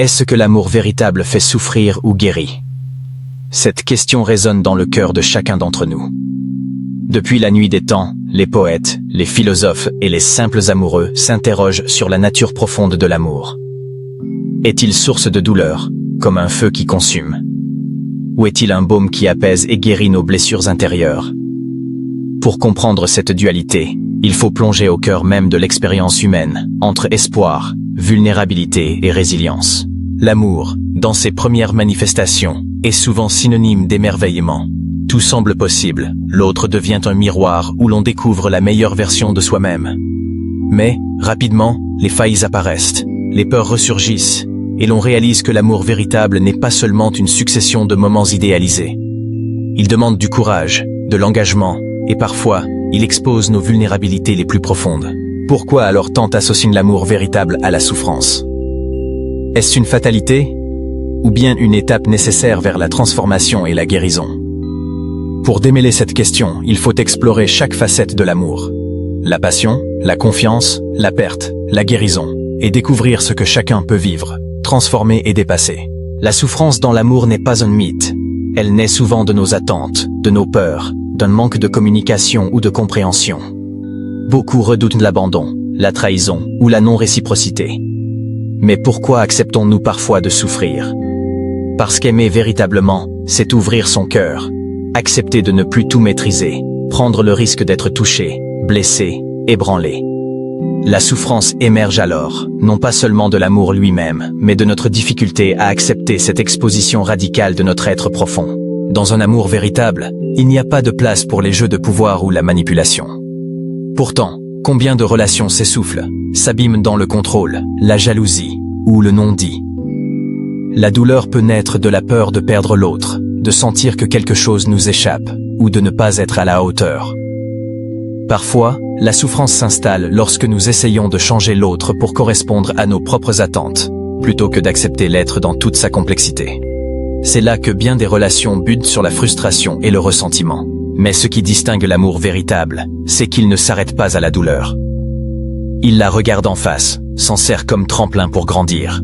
Est-ce que l'amour véritable fait souffrir ou guérit? Cette question résonne dans le cœur de chacun d'entre nous. Depuis la nuit des temps, les poètes, les philosophes et les simples amoureux s'interrogent sur la nature profonde de l'amour. Est-il source de douleur, comme un feu qui consume? Ou est-il un baume qui apaise et guérit nos blessures intérieures? Pour comprendre cette dualité, il faut plonger au cœur même de l'expérience humaine, entre espoir, vulnérabilité et résilience. L'amour, dans ses premières manifestations, est souvent synonyme d'émerveillement. Tout semble possible, l'autre devient un miroir où l'on découvre la meilleure version de soi-même. Mais, rapidement, les failles apparaissent, les peurs ressurgissent, et l'on réalise que l'amour véritable n'est pas seulement une succession de moments idéalisés. Il demande du courage, de l'engagement, et parfois, il expose nos vulnérabilités les plus profondes. Pourquoi alors tant associent l'amour véritable à la souffrance? Est-ce une fatalité? Ou bien une étape nécessaire vers la transformation et la guérison? Pour démêler cette question, il faut explorer chaque facette de l'amour. La passion, la confiance, la perte, la guérison, et découvrir ce que chacun peut vivre, transformer et dépasser. La souffrance dans l'amour n'est pas un mythe. Elle naît souvent de nos attentes, de nos peurs, d'un manque de communication ou de compréhension. Beaucoup redoutent l'abandon, la trahison ou la non-réciprocité. Mais pourquoi acceptons-nous parfois de souffrir? Parce qu'aimer véritablement, c'est ouvrir son cœur, accepter de ne plus tout maîtriser, prendre le risque d'être touché, blessé, ébranlé. La souffrance émerge alors, non pas seulement de l'amour lui-même, mais de notre difficulté à accepter cette exposition radicale de notre être profond. Dans un amour véritable, il n'y a pas de place pour les jeux de pouvoir ou la manipulation. Pourtant, combien de relations s'essoufflent, s'abîment dans le contrôle, la jalousie ou le non-dit. La douleur peut naître de la peur de perdre l'autre, de sentir que quelque chose nous échappe, ou de ne pas être à la hauteur. Parfois, la souffrance s'installe lorsque nous essayons de changer l'autre pour correspondre à nos propres attentes, plutôt que d'accepter l'être dans toute sa complexité. C'est là que bien des relations butent sur la frustration et le ressentiment. Mais ce qui distingue l'amour véritable, c'est qu'il ne s'arrête pas à la douleur. Il la regarde en face, s'en sert comme tremplin pour grandir.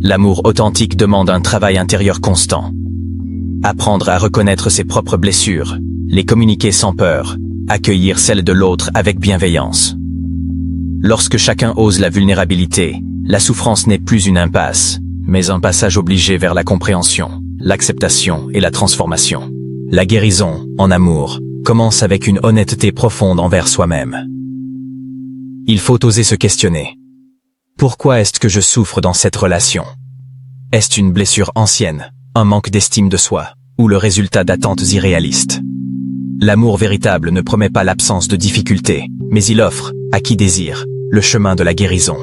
L'amour authentique demande un travail intérieur constant. Apprendre à reconnaître ses propres blessures, les communiquer sans peur, accueillir celles de l'autre avec bienveillance. Lorsque chacun ose la vulnérabilité, la souffrance n'est plus une impasse, mais un passage obligé vers la compréhension, l'acceptation et la transformation. La guérison, en amour, commence avec une honnêteté profonde envers soi-même. Il faut oser se questionner. Pourquoi est-ce que je souffre dans cette relation? Est-ce une blessure ancienne, un manque d'estime de soi, ou le résultat d'attentes irréalistes? L'amour véritable ne promet pas l'absence de difficultés, mais il offre, à qui désire, le chemin de la guérison.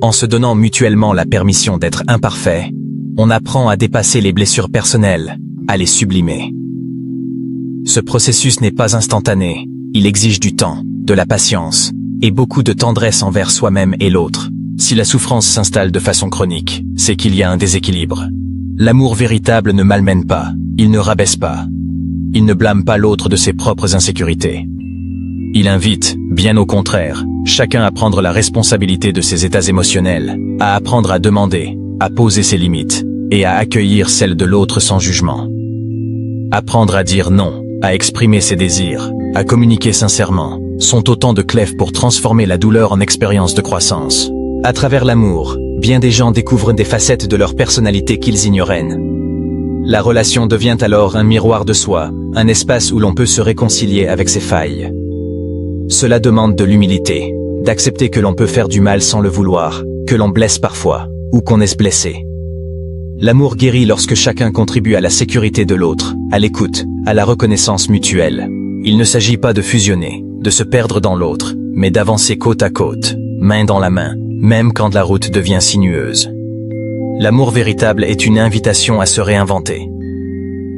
En se donnant mutuellement la permission d'être imparfait, on apprend à dépasser les blessures personnelles, à les sublimer. Ce processus n'est pas instantané, il exige du temps, de la patience, et beaucoup de tendresse envers soi-même et l'autre. Si la souffrance s'installe de façon chronique, c'est qu'il y a un déséquilibre. L'amour véritable ne malmène pas, il ne rabaisse pas. Il ne blâme pas l'autre de ses propres insécurités. Il invite, bien au contraire, chacun à prendre la responsabilité de ses états émotionnels, à apprendre à demander, à poser ses limites, et à accueillir celles de l'autre sans jugement. Apprendre à dire non, à exprimer ses désirs, à communiquer sincèrement, sont autant de clés pour transformer la douleur en expérience de croissance. À travers l'amour, bien des gens découvrent des facettes de leur personnalité qu'ils ignoraient. La relation devient alors un miroir de soi, un espace où l'on peut se réconcilier avec ses failles. Cela demande de l'humilité, d'accepter que l'on peut faire du mal sans le vouloir, que l'on blesse parfois, ou qu'on est blessé. L'amour guérit lorsque chacun contribue à la sécurité de l'autre, à l'écoute, à la reconnaissance mutuelle. Il ne s'agit pas de fusionner, de se perdre dans l'autre, mais d'avancer côte à côte, main dans la main, même quand la route devient sinueuse. L'amour véritable est une invitation à se réinventer.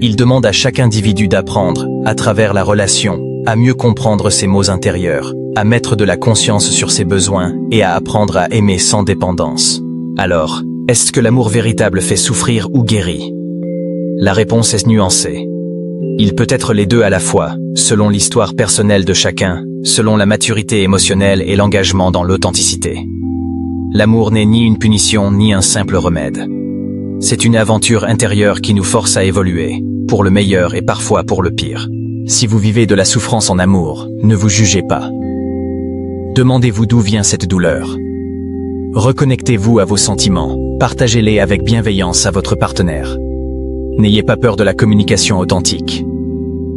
Il demande à chaque individu d'apprendre, à travers la relation, à mieux comprendre ses maux intérieurs, à mettre de la conscience sur ses besoins et à apprendre à aimer sans dépendance. Alors, est-ce que l'amour véritable fait souffrir ou guérit? La réponse est nuancée. Il peut être les deux à la fois, selon l'histoire personnelle de chacun, selon la maturité émotionnelle et l'engagement dans l'authenticité. L'amour n'est ni une punition ni un simple remède. C'est une aventure intérieure qui nous force à évoluer, pour le meilleur et parfois pour le pire. Si vous vivez de la souffrance en amour, ne vous jugez pas. Demandez-vous d'où vient cette douleur. Reconnectez-vous à vos sentiments, partagez-les avec bienveillance à votre partenaire. N'ayez pas peur de la communication authentique.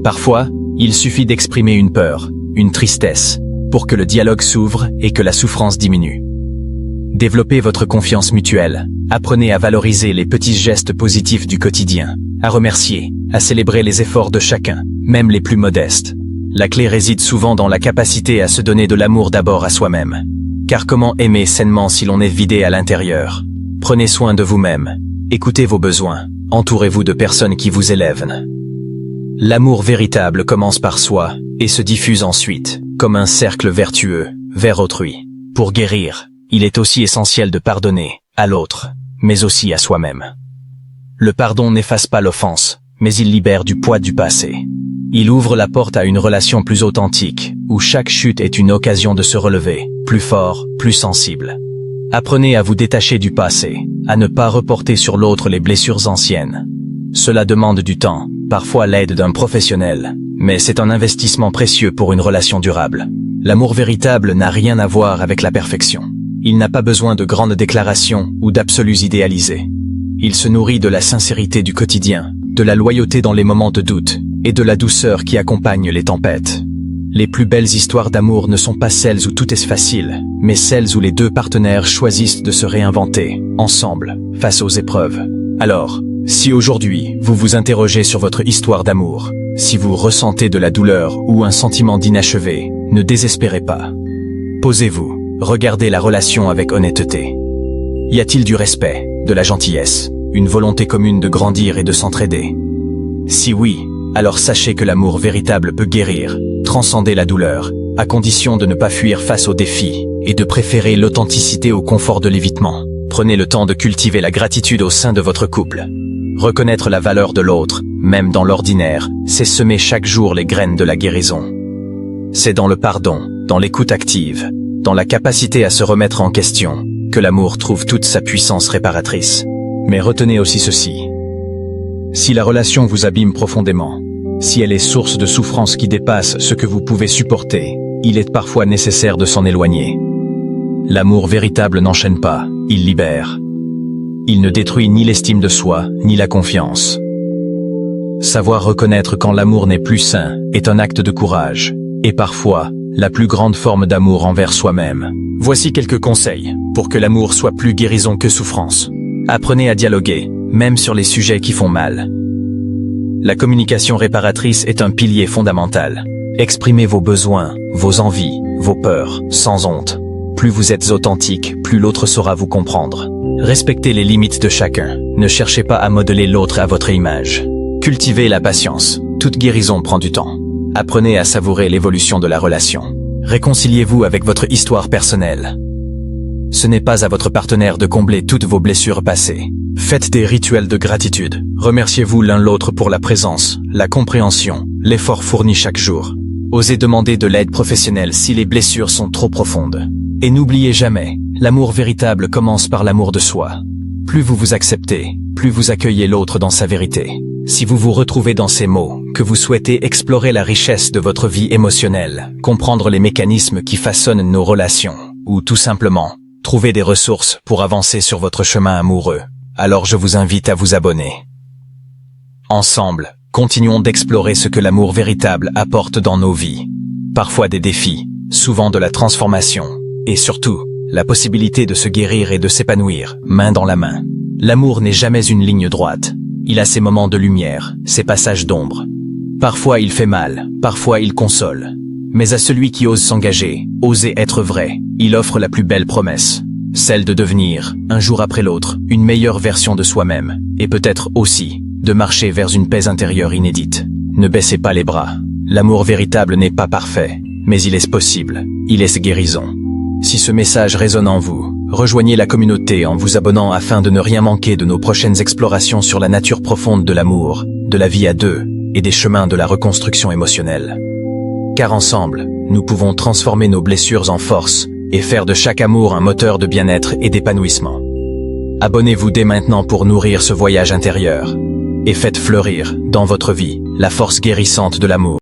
Parfois, il suffit d'exprimer une peur, une tristesse, pour que le dialogue s'ouvre et que la souffrance diminue. Développez votre confiance mutuelle, apprenez à valoriser les petits gestes positifs du quotidien, à remercier, à célébrer les efforts de chacun, même les plus modestes. La clé réside souvent dans la capacité à se donner de l'amour d'abord à soi-même. Car comment aimer sainement si l'on est vidé à l'intérieur? Prenez soin de vous-même, écoutez vos besoins, entourez-vous de personnes qui vous élèvent. L'amour véritable commence par soi et se diffuse ensuite, comme un cercle vertueux, vers autrui. Pour guérir, il est aussi essentiel de pardonner, à l'autre, mais aussi à soi-même. Le pardon n'efface pas l'offense, mais il libère du poids du passé. Il ouvre la porte à une relation plus authentique, où chaque chute est une occasion de se relever, plus fort, plus sensible. Apprenez à vous détacher du passé, à ne pas reporter sur l'autre les blessures anciennes. Cela demande du temps, parfois l'aide d'un professionnel, mais c'est un investissement précieux pour une relation durable. L'amour véritable n'a rien à voir avec la perfection. Il n'a pas besoin de grandes déclarations ou d'absolus idéalisés. Il se nourrit de la sincérité du quotidien, de la loyauté dans les moments de doute, et de la douceur qui accompagne les tempêtes. Les plus belles histoires d'amour ne sont pas celles où tout est facile, mais celles où les deux partenaires choisissent de se réinventer, ensemble, face aux épreuves. Alors, si aujourd'hui, vous vous interrogez sur votre histoire d'amour, si vous ressentez de la douleur ou un sentiment d'inachevé, ne désespérez pas. Posez-vous, regardez la relation avec honnêteté. Y a-t-il du respect, de la gentillesse, une volonté commune de grandir et de s'entraider? Si oui, alors sachez que l'amour véritable peut guérir, transcender la douleur, à condition de ne pas fuir face aux défis, et de préférer l'authenticité au confort de l'évitement. Prenez le temps de cultiver la gratitude au sein de votre couple. Reconnaître la valeur de l'autre, même dans l'ordinaire, c'est semer chaque jour les graines de la guérison. C'est dans le pardon, dans l'écoute active, dans la capacité à se remettre en question, que l'amour trouve toute sa puissance réparatrice. Mais retenez aussi ceci. Si la relation vous abîme profondément, si elle est source de souffrance qui dépasse ce que vous pouvez supporter, il est parfois nécessaire de s'en éloigner. L'amour véritable n'enchaîne pas, il libère. Il ne détruit ni l'estime de soi, ni la confiance. Savoir reconnaître quand l'amour n'est plus sain est un acte de courage, et parfois, la plus grande forme d'amour envers soi-même. Voici quelques conseils pour que l'amour soit plus guérison que souffrance. Apprenez à dialoguer, même sur les sujets qui font mal. La communication réparatrice est un pilier fondamental. Exprimez vos besoins, vos envies, vos peurs, sans honte. Plus vous êtes authentique, plus l'autre saura vous comprendre. Respectez les limites de chacun. Ne cherchez pas à modeler l'autre à votre image. Cultivez la patience. Toute guérison prend du temps. Apprenez à savourer l'évolution de la relation. Réconciliez-vous avec votre histoire personnelle. Ce n'est pas à votre partenaire de combler toutes vos blessures passées. Faites des rituels de gratitude. Remerciez-vous l'un l'autre pour la présence, la compréhension, l'effort fourni chaque jour. Osez demander de l'aide professionnelle si les blessures sont trop profondes. Et n'oubliez jamais, l'amour véritable commence par l'amour de soi. Plus vous vous acceptez, plus vous accueillez l'autre dans sa vérité. Si vous vous retrouvez dans ces mots, que vous souhaitez explorer la richesse de votre vie émotionnelle, comprendre les mécanismes qui façonnent nos relations, ou tout simplement, trouver des ressources pour avancer sur votre chemin amoureux, alors je vous invite à vous abonner. Ensemble, continuons d'explorer ce que l'amour véritable apporte dans nos vies. Parfois des défis, souvent de la transformation, et surtout, la possibilité de se guérir et de s'épanouir, main dans la main. L'amour n'est jamais une ligne droite. Il a ses moments de lumière, ses passages d'ombre. Parfois il fait mal, parfois il console. Mais à celui qui ose s'engager, oser être vrai, il offre la plus belle promesse. Celle de devenir, un jour après l'autre, une meilleure version de soi-même. Et peut-être aussi, de marcher vers une paix intérieure inédite. Ne baissez pas les bras. L'amour véritable n'est pas parfait, mais il est possible. Il est guérison. Si ce message résonne en vous, rejoignez la communauté en vous abonnant afin de ne rien manquer de nos prochaines explorations sur la nature profonde de l'amour, de la vie à deux, et des chemins de la reconstruction émotionnelle. Car ensemble, nous pouvons transformer nos blessures en force, et faire de chaque amour un moteur de bien-être et d'épanouissement. Abonnez-vous dès maintenant pour nourrir ce voyage intérieur et faites fleurir, dans votre vie, la force guérissante de l'amour.